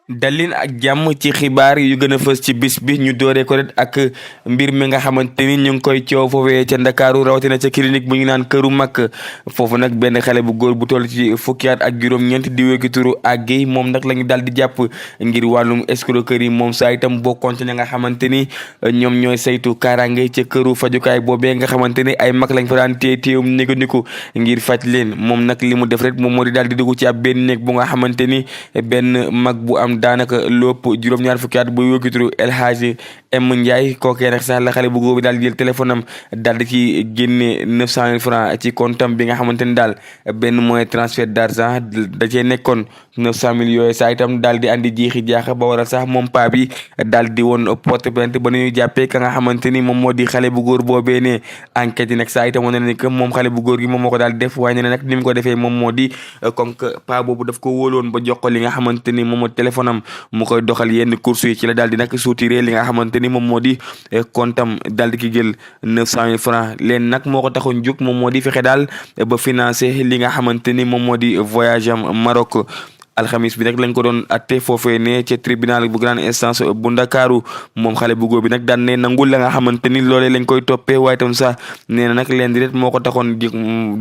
dalin ak jàmm ci xibaar yu gën a fës ci bis bi ñu dooree ko rek ak mbir mi nga xamante ni ñu ngi koy coow foofee ca ndakaaru rawatina ca clinique bu ñu naan këru mag foofu nag benn xale bu góor bu toll ci fukki at ak juróom-ñeent di wéegi turu àggey moom nag la ñu daal di jàpp ngir wàllum escroquerie moom saa itam bokkoon ci ña nga xamante ni ñoom ñooy saytu kaaraange ca këru fajukaay boobee nga xamante ni ay mag lañ fa daan téye téewum négandiku ngir faj leen moom nag li mu def rek moom moo di daal di dugg ci ab benn néeg bu nga xamante ni benn mag bu am daanaka lépp juróom-ñaar fukki at bu wëkkituru El Hadji M Ndiaye kookee nag sax la xale bu góor bi daal jël téléphone am daal di ci génne 900 000 francs ci comptam bi nga xamante ni daal benn moyen transfert d'argent da cee nekkoon 900 000 yooyu saa itam daal di andi jiixi jaaxa ba waral sax moom paa bi daal di woon porte plainte ba ñuy jàppee ka nga xamante ni moom moo di xale bu góor boobee ne enquête yi nag saa itam wane na ni que moom xale bu góor gi moom moo ko daal def waaye ne nag ni mu ko defee moom moo di comme que paa boobu daf ko wóoloon ba jox ko li nga xamante ni moom moo téléphone am mu koy doxal yenn course yi ci la daal di nag soutiré li nga xamante ni moom moo di comptam daal di ki jël 900 000 francs leen nag moo ko taxoon jóg moom moo di fexe daal ba financé li nga xamante ni moom moo di voyage am Maroc alxamis bi nag lañ ko doon atte foofee ne ca tribunal bu grande instance bu ndakaaru moom xale bu góor bi nag daan ne nangul la nga xamante ni loolee lañ koy toppee waaye tam sax nee na nag leen di ret moo ko taxoon di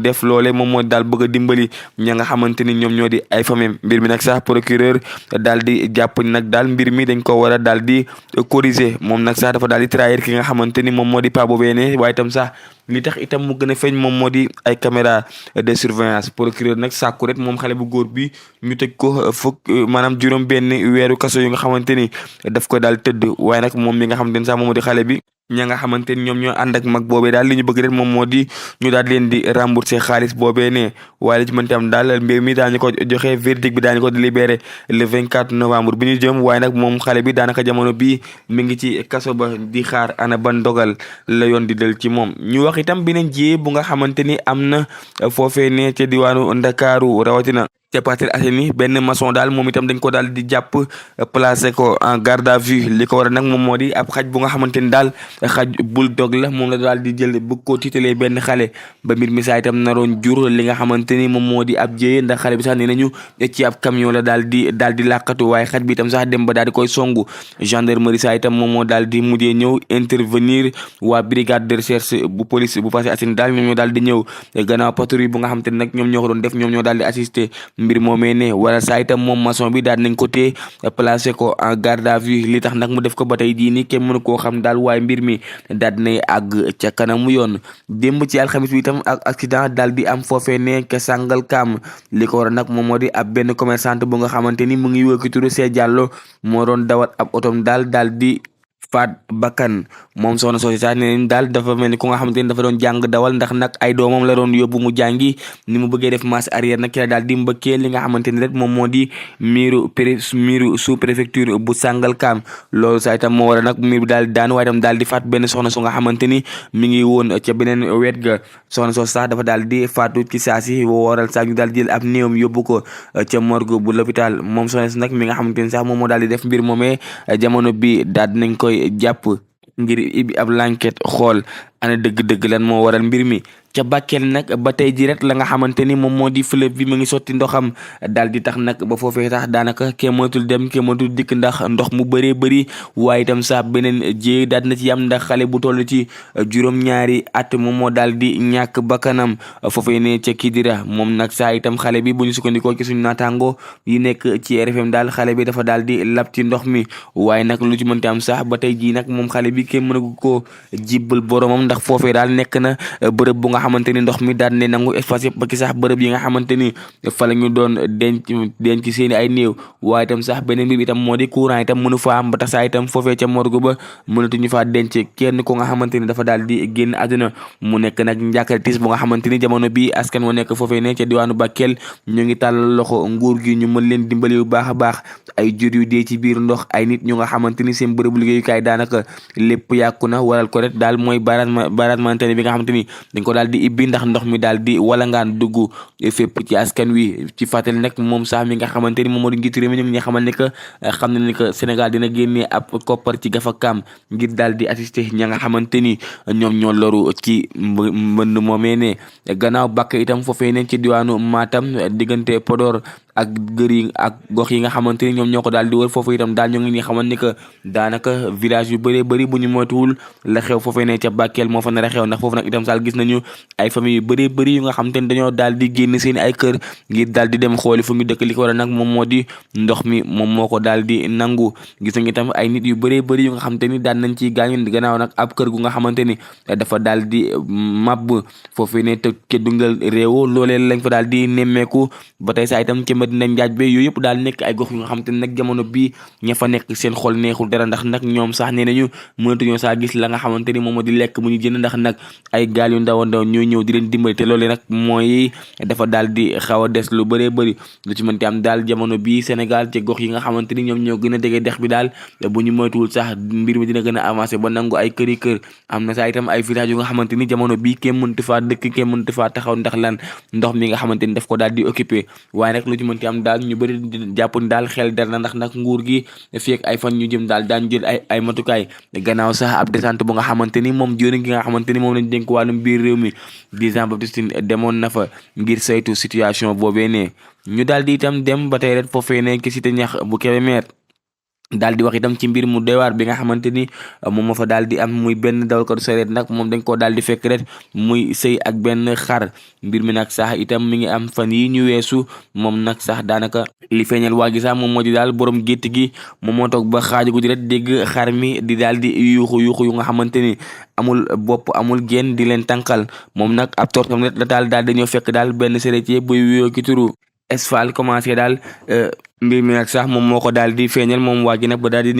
def loole moom moo daal bëgg a dimbali ña nga xamante ni ñoom ñoo di ay famille mbir mi nag sax procureur daal di jàpp ni nag daal mbir mi dañ ko war a daal di corriger moom nag sax dafa daal di trahir ki nga xamante ni moom moo di pa boobee ne waaye tam sax li tax itam mu gën a feeñ moom moo di ay caméra de surveillance procureur nag sàkku rek moom xale bu góor bi ñu tëj ko fukk maanaam juróom benn weeru kaso yu nga xamante ni daf ko daal tëdd waaye nag moom mi nga xamante ni sax moom moo di xale bi ña nga xamante ni ñoom ñoo ànd ak mag boobee daal li ñu bëgg rek moom moo di ñu daal leen di rembourser xaalis boobee ne waaye li ci mënti am daal mbir mi daañu ko joxe verdict bi daañu ko délibéré le 24 novembre bi ñu jëm waaye nag moom xale bi daanaka jamono bii mi ngi ci kaso ba di xaar ana ban dogal la yoon di del ci moom ñu wax itam beneen jiyee bu nga xamante ni am na foofee ne ca diwaanu Ndakaaru rawatina ca Parcelles Assainies benn maçon daal moom itam dañ ko daal di jàpp placé ko en garde à vue li ko war a nag moom moo di ab xaj bu nga xamante ni daal xaj bulldog la moom la daal di jël bëgg koo tiitalee benn xale ba mbir mi saa itam naroon jur li nga xamante ni moom moo di ab jéye ndax xale bi sax nee nañu ci ab camion la daal di làqatu waaye xaj bi itam sax dem ba daal di koy songu gendarmerie saa itam moom moo daal di mujjee ñëw intervenir waa brigade de recherche bu police bu Parcelles Assainies daal ñoom ñoo daal di ñëw gannaaw patrouille bu nga xamante ni nag ñoom ñoo ko doon def ñoom ñoo daal di assister mbir moomee ne wala saa itam moom maçon bi daal nañ ko téye placé ko en garde à vue li tax nag mu def ko ba tey jii nii kenn mënu koo xam daal waaye mbir mi daal dinay àgg ca kanamu yoon démb ci alxamis bi itam ak accident daal di am foofee ne ca Sangalkam li ko war a nag moom moo di ab benn commerçante bu nga xamante ni mu ngi wëkki turu See Diallo moo doon dawat ab otom daal di faat bakkan moom soxna soosi sax ne daal dafa mel ni ku nga xamante ni dafa doon jàng dawal ndax nag ay doomam la doon yóbbu mu jàngi ni mu bëggee def marche arrière nag ki la daal di mbëkkee li nga xamante ni rek moom moo di miiru sous préfecture bu Sangalkam loolu sax itam moo war a nag miir bi daal di daan waaye itam daal di faat benn soxna su nga xamante ni mi ngi woon ca beneen wet ga soxna soosi sax dafa daal di faatu ci saasi waral sax ñu daal di jël ab néewam yóbbu ko ca morgue bu l'hôpital moom soxna si nag mi nga xamante ni sax moom moo daal di def mbir moomee jamono bi daal nañ koy jàpp ngir ibi ab l'enquête xool ana dëgg-dëgg lan moo waral mbir mi ca Bakel nag ba tey ji rek la nga xamante ni moom moo di fleuve bi mu ngi sotti ndoxam daal di tax nag ba foofee tax daanaka kenn mënatul dem kenn mënatul dikk ndax ndox mu bëree bëri waaye itam sax beneen jéey daal na ci am ndax xale bu toll ci juróom-ñaari at moom moo daal di ñàkk bakkanam foofee ne ca Kidira moom nag saa itam xale bi bu ñu sukkandikoo ci suñu naataango yi nekk ci RFM daal xale bi dafa daal di lab ci ndox mi waaye nag lu ci mënti am sax ba tey jii nag moom xale bi kenn mënagu koo jibbal boromam ndax foofee daal nekk na bërëb bu nga xamante ni ndox mi daal ne nangu espace yëpp ba ki sax bërëb yi nga xamante ni fa la ñu doon denc seeni ay néew waaye itam sax beneen mbir bi itam moo di courant itam mënu faa am ba tax saa itam foofee ca morgue ba mënatuñu faa denc kenn ko nga xamante ni dafa daal di génn àdduna mu nekk nag njàkkare tiis bu nga xamante ni jamono bi askan wa nekk foofee ne ca diwaanu Bakel ñu ngi tàllal loxo nguur gi ñu mën leen dimbali bu baax a baax ay jur yu dee ci biir ndox ay nit ñu nga xamante ni seen bërëbu liggéeyukaay daanaka lépp yàqu na waral ko rek daal mooy barrage Mauritanie bi nga xamante ni dañ ko daal di ibbi ndax ndox mi daal di walangaan dugg fépp ci askan wi ci fàttali nag moom sax mi nga xamante ni moom moo di njiitu réew mi ñu ngi xamal ne que xam na ne que Sénégal dina génnee ab koppar ci gafakaam ngir daal di assister ña nga xamante ni ñoom ñoo loru ci mbënd moomee ne gannaaw bàkk itam foofee ne ci diwaanu Matam diggante Podor ak gër yi ak gox yi nga xamante ni ñoom ñoo ko daal di wër foofu itam daal ñoo ngi ni xamante ni que daanaka village yu bëree bëri bu ñu moytuwul la xew foofee ne ca Bakel moo fa nar a xew ndax foofu nag itam saal gis nañu ay famille yu bëree bëri yu nga xamante ni dañoo daal di génn seen ay kër ngir daal di dem xooli fu ñu dëkk li ko war a nag moom moo di ndox mi moom moo ko daal di nangu. Gis nañ itam ay nit yu bëree bëri yu nga xamante ni daan nañ ciy gaañu gannaaw nag ab kër gu nga xamante ni dafa daal di màbb foofee ne te ke dungal réew loolee lañ fa daal di nemmeeku ba tey saa itam ca Medina Njaaj be yooyu yëpp daal nekk ay gox yu nga xamante ni nag jamono bii ña fa nekk seen xol neexul dara ndax nag ñoom sax nee nañu mënatuñoo saa gis la nga xamante ni moom moo di lekk mu ñu jënd ndax nag ay gaal yu ndaw a ndaw ñooy ñëw di leen dimbali te loolee nag mooy dafa daal di xaw a des lu bëree bëri lu ci mënti am daal jamono bii Sénégal ci gox yi nga xamante ni ñoom ñoo gën a dege dex bi daal bu ñu moytuwul sax mbir mi dina gën a avancé ba nangu ay këri kër am na saa itam ay village yu nga xamante ni jamono bii kenn mënut faa dëkk kenn mënut faa taxaw ndax lan ndox mi nga xamante ni daf ko daal di occupé waaye nag lu ci mënti am daal ñu bëri jàpp ni daal xel dar na ndax nag nguur gi fii ak ay fan ñu jëm daal daan jël ay matukaay gannaaw sax ab descente bu nga xamante ni moom jëriñ gi nga xamante ni moom lañ dénk wàllum biir réew mi di Jean Baptiste Tine demoon na fa ngir saytu situation boobee ne ñu daal di itam dem ba tey rek foofee ne ki cité ñax bu Kébémer daal di wax itam ci mbir mu doy waar bi nga xamante ni moom moo fa daal di am muy benn dawalkatu sareet nag moom dañ koo daal di fekk rek muy sëy ak benn xar mbir mi nag sax itam mi ngi am fan yi ñu weesu moom nag sax daanaka li feeñal waa gi sax moom moo di daal borom gétt gi moom moo toog ba xaaju guddi rek dégg xar mi di daal di yuuxu yu nga xamante ni amul bopp amul genn di leen tànqal moom nag ab tortam rek la daal dañoo fekk daal benn sareetier buy wuyoo ki turu Esfal commencé daal mbir mi nag sax moom moo ko daal di feeñal moom waa ji nag ba daal di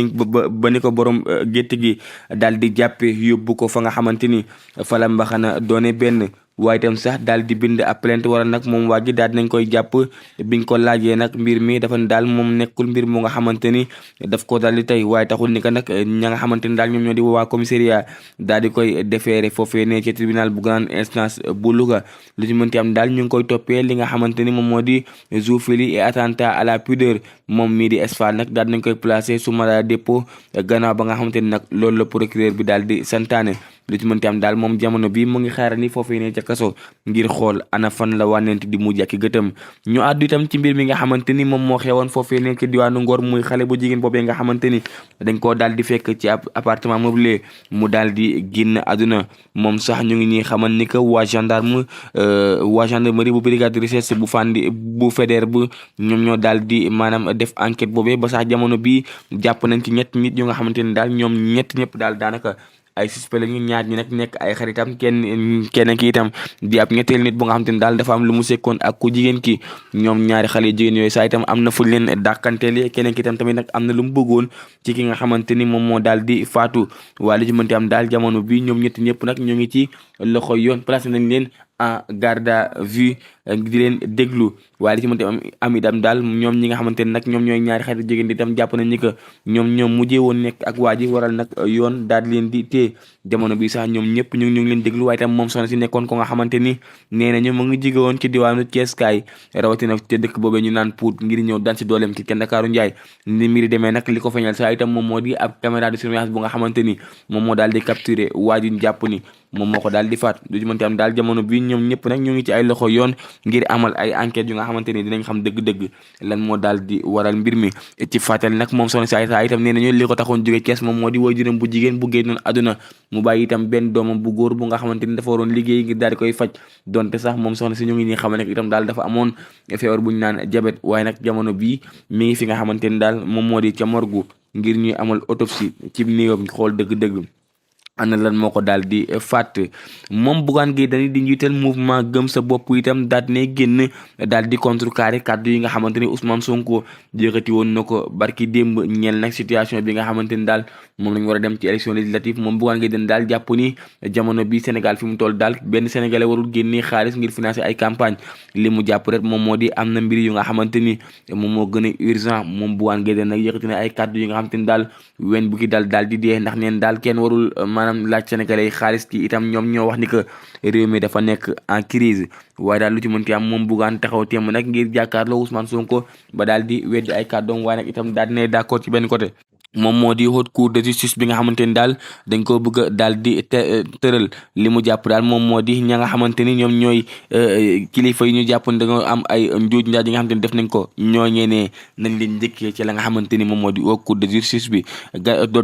ba ni ko borom gétt gi daal di jàppe yóbbu ko fa nga xamante ni fa la mbaxana doone benn waaye itam sax daal di bind ab plainte wala nag moom waa ji daal dinañ koy jàpp biñ ko laajee nag mbir mi dafa ne daal moom nekkul mbir mu nga xamante ni daf ko daal di tey waaye taxul ni que nag ña nga xamante ni daal ñoom ñoo di waa commissariat daal di koy déféré foofee ne ci tribunal bu grande instance bu Louga lu ci mënti am daal ñu ngi koy toppee li nga xamante ni moom moo di zoophilie et attentat à la pudeur moom mii di Esfal nag daal dinañ koy placé sous mandat de dépôt gannaaw ba nga xamante ni nag loolu la procureur bi daal di santaane lu ci mënti am daal moom jamono bi mu ngi xaarani foofee ne ca kaso ngir xool ana fan la wànnent di mujj ak gëtëm ñu àddu itam ci mbir mi nga xamante ni moom moo xewoon foofee ne ci diwaanu Ngor muy xale bu jigéen boobee nga xamante ni dañ koo daal di fekk ci ab appartement meublé mu daal di génn àdduna moom sax ñu ngi ñuy xamal ni que waa gendarmerie bu brigade de recherche bu Fandi bu Faidherbe bu ñoom ñoo daal di maanaam def enquête boobee ba sax jamono bi jàpp nañ ci ñett nit yu nga xamante ni daal ñoom ñett ñëpp daal daanaka ay suspect lañu ñaar ñi nag nekk ay xaritam kenn ki itam di ab ñetteel nit bu nga xamante ni daal dafa am lu mu sekkoon ak ku jigéen ki ñoom ñaari xale jigéen yooyu saa itam am na fu leen dàkkanteele keneen ki itam tamit nag am na lu mu bëggoon ci ki nga xamante ni moom moo daal di faatu waaye li ci mënti am daal jamono bi ñoom ñetti ñëpp nag ñoo ngi ci loxo yoon placé nañ leen en garde à vue di leen déglu waaye li ci mënti am itam daal ñoom ñi nga xamante ne nag ñoom ñooy ñaari xarit jigéen di itam jàpp nañ ni que ñoom mujjee woon nekk ak waa ji waral nag yoon daal di leen di téye jamono bi sax ñoom ñëpp ñu ngi leen déglu waaye itam moom soxna si nekkoon ko nga xamante ni nee nañu mu ngi jige woon ci diwaanu Thiès kaay rawatina te dëkk boobee ñu naan Pout ngir ñëw daan si dooleem ci kenn Ndakaaru Njaay ni mbiri demee nag li ko feeñal sax itam moom moo di ab caméra de surveillance bu nga xamante ni moom moo daal di capturé waa ji jàpp ni moom moo ko daal di faat lu ci mënti am daal jamono bi ñoom ñëpp nag ñu ngi ci ay loxo yoon ngir amal ay enquêtes yu nga xamante ni dinañ xam dëgg-dëgg lan moo daal di waral mbir mi ci fàttali nag moom soxna si saa itam nee nañu li ko taxoon jóge Cees moom moo di waajuram bu jigéen bu génnoon àdduna mu bàyyi itam benn doomam bu góor bu nga xamante ni dafa waroon liggéey ngir daal di koy faj donte sax moom soxna si ñu ngi nii xamal ne itam daal dafa amoon feebar bu ñu naan diabète waaye nag jamono bii mi ngi fi nga xamante ni daal moom moo di ca morgue ngir ñuy amal autopsie ci néewam xool dëgg-dëgg ana lan moo ko daal di fàtt moom Bougane Gueye Dany di njiital mouvement gëm sa bopp itam daal ne génn daal di contrecarrer kàddu yi nga xamante ni Ousmane Sonko yëkkati woon na ko barki démb ñeel nag situation bi nga xamante ni daal moom lañu war a dem ci élection législative moom Bougane Gueye Dany daal jàpp ni jamono bi Sénégal fi mu toll daal benn sénégalais warul génnee xaalis ngir financer ay campagne li mu jàpp rek moom moo di am na mbir yu nga xamante ni moom moo gën a urgent moom Bougane Gueye Dany nag yëkkati na ay kàddu yi nga xamante ni daal wen bu ki daal di dee ndax neen daal kenn warul maanaam laaj sénégalais yi xaalis ci itam ñoom ñoo wax ni que réew mi dafa nekk en crise waaye daal lu ci mënti am moom Bougane taxaw temm nag ngir jàkkaarloo Ousmane Sonko ba daal di weddi ay kàddoom waaye nag itam daal di ne d'accord ci benn côté moom moo di haute cour de justice bi nga xamante ni daal dañ koo bëgg a daal di tëral li mu jàpp daal moom moo di ña nga xamante ni ñoom ñooy kilifa yi ñu jàpp ne dañoo am ay njuuj njaaj yi nga xamante ni def nañ ko ñooñee ne nañ leen njëkkee ci la nga xamante ni moom moo di haute cour de justice bi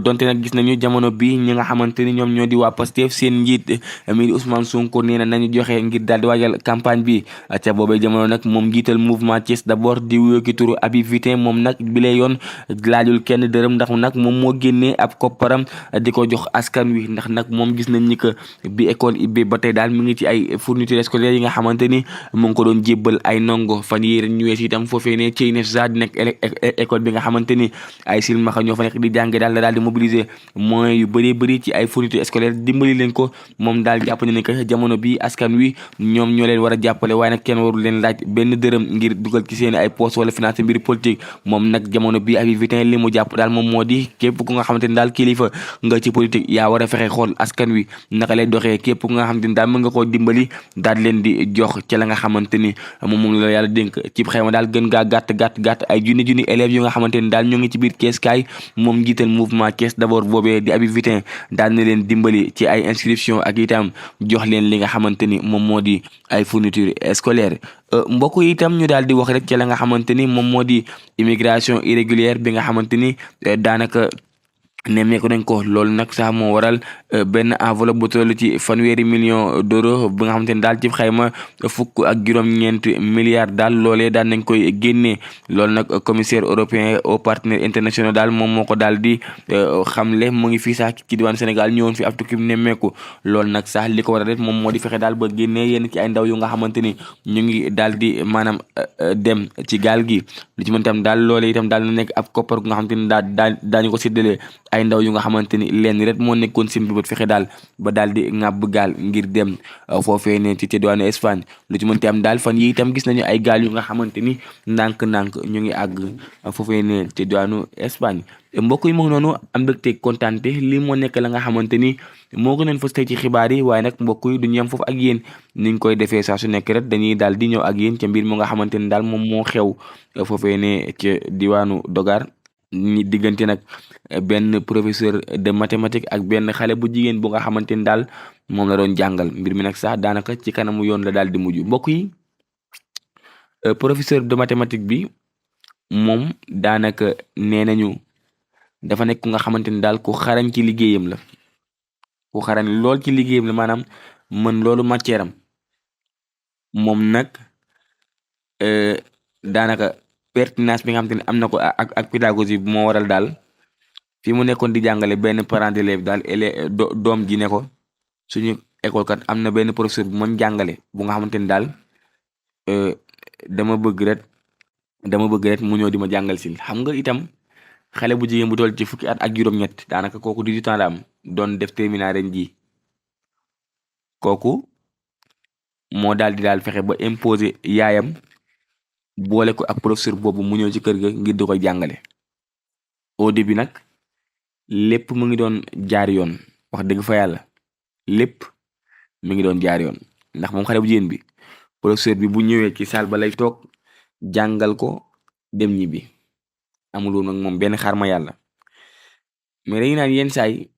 donte nag gis nañu jamono bi ñi nga xamante ni ñoom ñoo di waa Pastef seen njiit mi di Ousmane Sonko nee na nañu joxe ngir daal di waajal campagne bi ca boobee jamono nag moom njiital mouvement Thiès d'abord di wuyoo ki turu Habib Vitin moom nag bi lee yoon laajul kenn dërëm ndax nag moom moo génnee ab kopparam di ko jox askan wi ndax nag moom gis nañ ni que bi école ibbi ba tey daal mu ngi ci ay fournitures scolaires yi nga xamante ni mu ngi ko doon jébbal ay ndongo fan yii ren ñu wees itam foofee ne ci INEFJA di nekk école bi nga xamante ni ay silmaxa ñoo fa nekk di jànge daal la daal di mobiliser moyens yu bëri ci ay fournitures scolaires dimbali leen ko moom daal jàpp na ni que jamono bi askan wi ñoom ñoo leen war a jàppale waaye nag kenn warul leen laaj benn dërëm ngir dugal ci seen ay poste wala financer mbir politique moom nag jamono bi Habib Vitin li mu jàpp daal moom moo di képp ku nga xamante ni daal kilifa nga ci politique yaa war a fexe xool askan wi naka lay doxee képp ku nga xamante ni daal mën nga koo dimbali daal leen di jox ci la nga xamante ni moom la yàlla dénk ci xayma daal gën gaa gàtt ay junni élèves yu nga xamante ni daal ñoo ngi ci biir kees kaay moom njiital mouvement Thiès d'abord boobee di Habib Vitin daal na leen dimbali ci ay inscription ak itam jox leen li nga xamante ni moom moo di ay fourniture scolaire mbokk yi itam ñu daal di wax rek ci la nga xamante ni moom moo di immigration irrégulière bi nga xamante ni daanaka nemmeeku nañ ko loolu nag sax moo waral benn enveloppe bu toll ci 1,000 millions d'euros bi nga xamante ni daal ci xayma fukk ak juróom-ñeent milliards daal loolee daal nañ koy génnee loolu nag commissaire européen aux partenaires internationaux daal moom moo ko daal di xamle mu ngi fii sax ci diwaan Sénégal ñëwoon fi ab tukki nemmeeku loolu nag sax li ko war a def moom moo di fexe daal ba génnee yenn ci ay ndaw yu nga xamante ni ñu ngi daal di maanaam dem ci gaal gi lu ci mën tam daal loolee itam daal na nekk ab koppar gu nga xamante ni daañu ko séddalee ay ndaw yu nga xamante ni leen rek moo nekkoon seen bët fexe daal ba daal di ŋàbb gaal ngir dem foofee ne ci diwaanu Espagne lu ci mënti am daal fan yi itam gis nañu ay gaal yu nga xamante ni ndànk-ndànk ñu ngi àgg foofee ne ci diwaanu Espagne mbokk yi mu ngi noonu am mbégte kontaante lii moo nekk la nga xamante ni moo gënoon fës tey ci xibaar yi waaye nag mbokk yi duñu yem foofu ak yéen niñ koy defee saa su nekk rek dañuy daal di ñëw ak yéen ca mbir mu nga xamante ni daal moom moo xew foofee ne ca diwaanu Dogar ñi diggante nag benn professeur de mathématique ak benn xale bu jigéen bu nga xamante ni daal moom la doon jàngal mbir mi nag sax daanaka ci kanamu yoon la daal di mujj mbokk yi professeur de mathématique bi moom daanaka nee nañu dafa nekk ku nga xamante ni daal ku xarañ ci liggéeyam la ku xarañ lool ci liggéeyam la maanaam mën loolu matière am moom nag daanaka pertinence bi nga xamante ni am na ko ak pédagogie bi moo waral daal fi mu nekkoon di jàngale benn parent d'élève daal doom ji ne ko suñu école kat am na benn professeur bu mën jàngale bu nga xamante ni daal dama bëgg rek mu ñëw di ma jàngal si xam nga itam xale bu jigéen bu toll ci fukki at ak juróom-ñett daanaka kooku 18 ans la am doon def terminal ren ji kooku moo daal fexe ba imposer yaayam boole ko ak professeur boobu mu ñëw ci kër ga ngir di koy jàngale au début nag lépp mu ngi doon jaar yoon wax dëgg fa yàlla lépp mu ngi doon jaar yoon ndax moom xale bu jigéen bi professeur bi bu ñëwee ci salle ba lay toog jàngal ko dem ñibbi amul woon nag moom benn xaar ma yàlla mais dañu naan yenn saay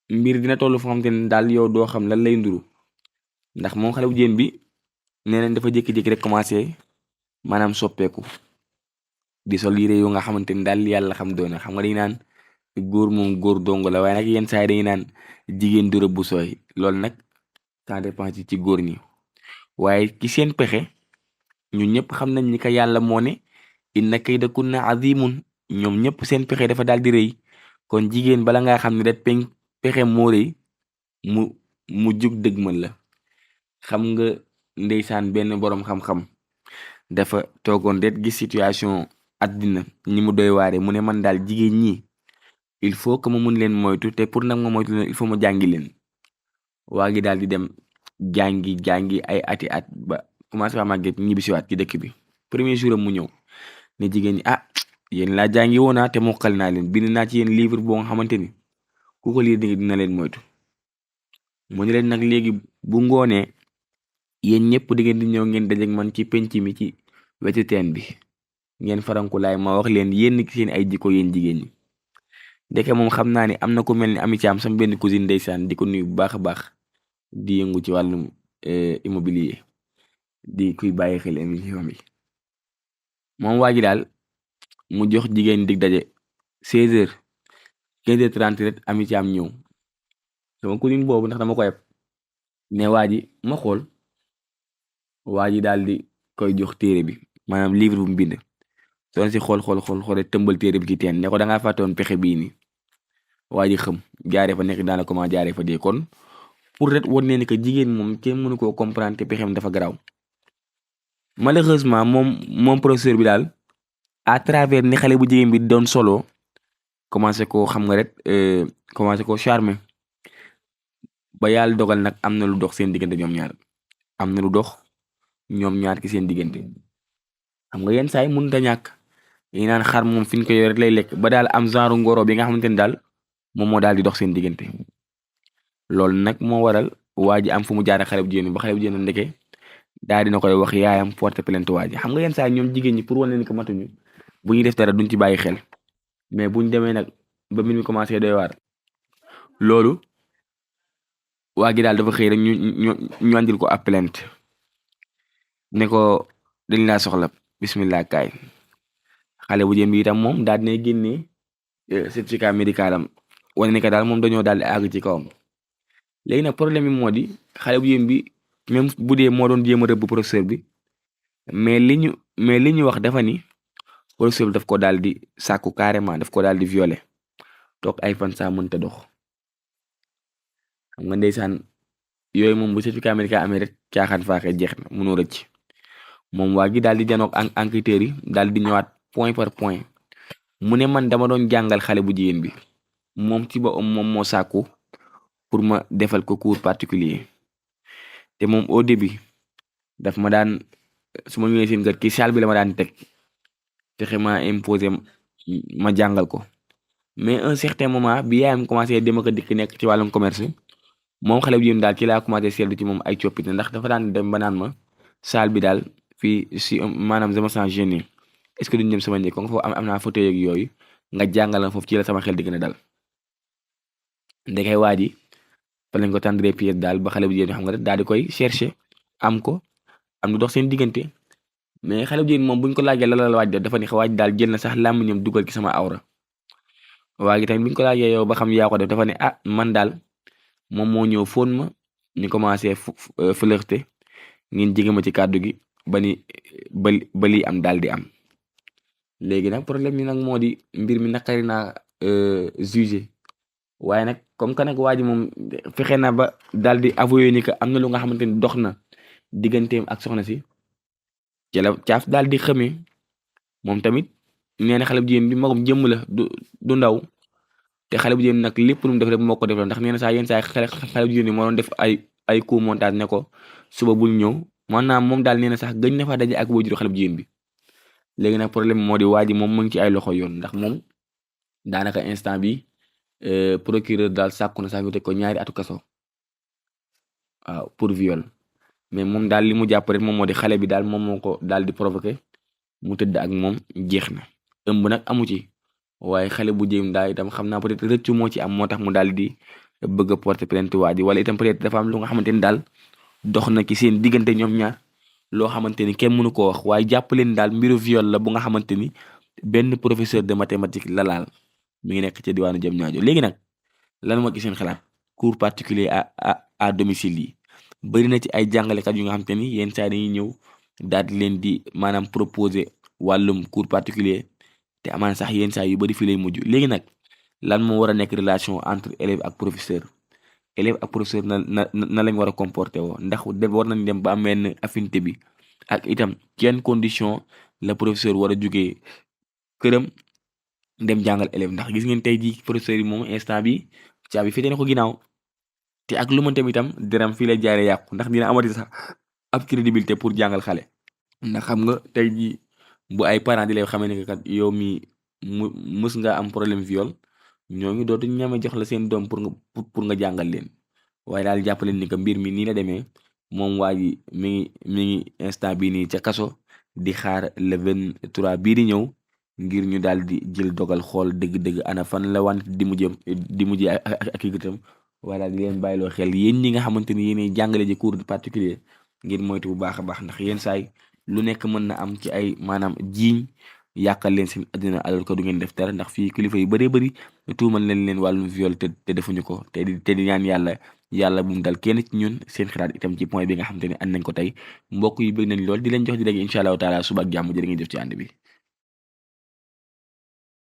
mbir dina toll foo xamante ne daal yow doo xam lan lay nduru ndax moom xale bu jigéen bi nee nañ dafa jékki-jékki rek commencé maanaam soppeeku di sol yére yu nga xamante ni daal yàlla xam doona xam nga dañu naan góor moom góor dong la waaye nag yenn saay dañu naan jigéen du rëbb bu sooy loolu nag ça dépend ci góor ñi waaye ci seen pexe ñun ñëpp xam nañ ni ka yàlla moo ne inna kaydakunna azimun ñoom ñëpp seen pexe dafa daal di rëy kon jigéen bala ngaa xam ne rek pexe moo rëy mu jug dëgmal la xam nga ndeysaan benn boroom xam-xam dafa toogoon det gis situation àddina ñi mu doy waare mu ne man daal jigéen ñi il faut que ma mun leen moytu te pour nag ma moytu leen il faut ma jàngi leen waa ngi daal di dem jàngi ay ati at ba commencé waa màgget ñibbisiwaat ci dëkk bi premier jour am mu ñëw ne jigéen ñi yéen laa jàngi woonaa te mokkal naa leen bind naa ci yéen livre boo nga xamante ni ku ko liir dina leen moytu mu ne leen nag léegi bu ngoonee yéen ñëpp di ngeen di ñëw ngeen dajeek man ci penc mi ci wetu teen bi ngeen farankulaay ma wax leen yénn ci seen ay jikko yéen jigéen ñi ndeke moom xam naa ne am na ku mel ni Ami Thiam sama benn cousine ndeysaan di ko nuyu bu baax a baax di yëngu ci wàllum immobilier di kuy bàyyi xel émission bi moom waa ji daal mu jox jigéen dig daje 16h 15h30 rek Ami Thiam ñëw sama cousine boobu ndax dama ko yeb ne waa ji ma xool waa ji daal di koy jox téere bi maanaam livre bu mu bind soon si xool tëmbal téere bi ci teen ne ko da ngaa fàttoon pexe bii nii waa ji xëm jaaree fa nekk daana comment jaaree fa dee kon pour rek wan ne ni que jigéen moom kenn mënu koo comprendre te pexem dafa garaaw malheureusement moom professeur bi daal à travers ni xale bu jigéen bi doon solo commencé ko xam nga rek commencé ko charmer ba yàlla dogal nag am na lu dox seen diggante ñoom ñaar am na lu dox ñoom ñaar ki seen diggante xam nga yenn saa yi mënut a ñàkk yi naan xar moom fi ñu ko yore rek lay lekk ba daal am genre ngoro bi nga xamante ni daal moom moo daal di dox seen diggante loolu nag moo waral waa ji am fu mu jaare xale bu jigéen ba xale bu jigéen ndeke daal dina koy wax yaayam porte plainte waa ji xam nga yenn saa yi ñoom jigéen ñi pour wane ni ko matuñu bu ñuy def dara duñ ci bàyyi xel mais buñ demee nag ba mbir mi commencé doy waar loolu waa gi daal dafa xëy rek ñu andil ko ab plainte ne ko dañ laa soxla bismillah kaay xale bu jigéen bi itam moom daal dinay génnee certificat médical am wane ni que daal moom dañoo daal di àgg ci kawam léegi nag problème bi moo di xale bu jigéen bi même bu dee moo doon jéem a rëbb professeur bi mais li ñu wax dafa ni professeur bi daf ko daal di sàkku carrément daf ko daal di violer toog ay fan saa mënta dox xam nga ndeysaan yooyu moom bu certificat médical amee rek caaxaan faaxee jeex na mënoo rëcc moom waa gi daal di janoog enquêteurs yi daal di ñëwaat point par point mu ne man dama doon jàngal xale bu jigéen bi moom ci boppam moom moo sàkku pour ma defal ko cours particulier te moom au début daf ma daan su ma ñëwee seen kër ki salle bi la ma daan teg te xema imposé ma jàngal ko mais un certain moment bi yaayam commencé dem ak dikk nekk ci wàllum commerce moom xale bu jigéen daal ci laa commencé seetlu ci moom ay coppite ndax dafa daan dem ba naan ma salle bi daal fii si maanaam je me sens gêné est-ce que duñ dem sama néeg kon foofu am naa fauteuil ak yooyu nga jàngal foofu ci la sama xel di gën a dal ndekay waa ji fa lañ ko tendre pièce daal ba xale bu jigéen xam nga daal di koy chercher am ko am lu dox seen diggante mais xale bu jigéen moom buñ ko laajee la waaj def dafa ni waaj daal jël na sax làmmiñam dugal ci sama awra waa gi tamit buñ ko laajee yow ba xam yaa ko def dafa ne ah man daal moom moo ñëw fóon ma ñu commencé flirter ngeen jege ma ci kàddu gi ba ni ba lii am daal di am léegi nag problème bi nag moo di mbir mi naqari naa jugé waaye nag comme que nag waa ji moom fexe na ba daal di avoué ni que am na lu nga xamante ni dox na digganteem ak soxna si ci la caaf daal di xamee moom tamit nee na xale bu jigéen bi magum jëmm la du ndaw te xale bu jigéen nag lépp lu mu def rek moo ko def ndax nee na saa yenn saa xale bu jigéen bi moo doon def ay coup montage ne ko suba bul ñëw maanaam moom daal nee na sax gëj na fa daje ak waajuru xale bu jigéen bi léegi nag problème moo di waa ji moom mu ngi ci ay loxo yoon ndax moom daanaka instant bi procureur daal sàkku na sax ñu teg ko ñaari atu kaso waaw pour viol mais moom daal li mu jàpp rek moom moo di xale bi daal moom moo ko daal di provoqué mu tëdd ak moom jeex na ëmb nag amu ci waaye xale bu jéem daal itam xam naa peut-être rëccu moo ci am moo tax mu daal di bëgg a porter plainte waa ji wala itam peut-être dafa am lu nga xamante ni daal dox na ci seen diggante ñoom ñaar loo xamante ni kenn mënu koo wax waaye jàpp leen daal mbiru viol la bu nga xamante ni benn professeur de mathématique la laal mi ngi nekk ci diwaanu Diamniadio léegi nag lan moo ci seen xalaat cours particulier à domicile yi bëri na ci ay jàngalekat yu nga xamante ni yenn saa dañuy ñëw daal di leen di maanaam proposer wàllum cours particulier te amaan sax yenn saa yu bëri fii lay mujj léegi nag lan moo war a nekk relation entre élève ak professeur na lañ war a comporter woo ndax war nañ dem ba am benn affinité bi ak itam yenn condition la professeur war a jógee këram dem jàngal élève ndax gis ngeen tey jii professeur yi moom instant bi caabi féete na ko ginnaaw te ak lu ma tam itam dërëm fii lay jaaree yàqu ndax dina amati sax ab crédibilité pour jàngal xale ndax xam nga tey jii bu ay parents di lay xamee ne kat yow mi mës nga am problème viol ñooñu dootu ñame jox la seen doom pour nga jàngal leen waaye daal jàpp leen ni que mbir mi nii la demee moom waa ji mi ngi instant bii nii ca kaso di xaar le 23 bii di ñëw ngir ñu daal di jël dogal xool dëgg-dëgg ana fan la wante di mujjee ak i gëtam wala di leen bàyyiloo xel yéen ñi nga xamante ni yéenay jàngale ji cours particulier ngir moytu bu baax a baax ndax yenn saay lu nekk mën na am ci ay maanaam jiiñ yàqal leen seen àddina alors que du ngeen def dara ndax fii kilifa yu bëree bëri tuumal leen wàllum viol te defuñu ko te di ñaan yàlla bu mu dal kenn ci ñun seen xalaat itam ci point bi nga xamante ne ànd nañ ko tey mbokk yi bëgg nañ lool di leen jox di dégg incha allahu taala suba ak jàmm jërë ngeen jëf ci ànd bi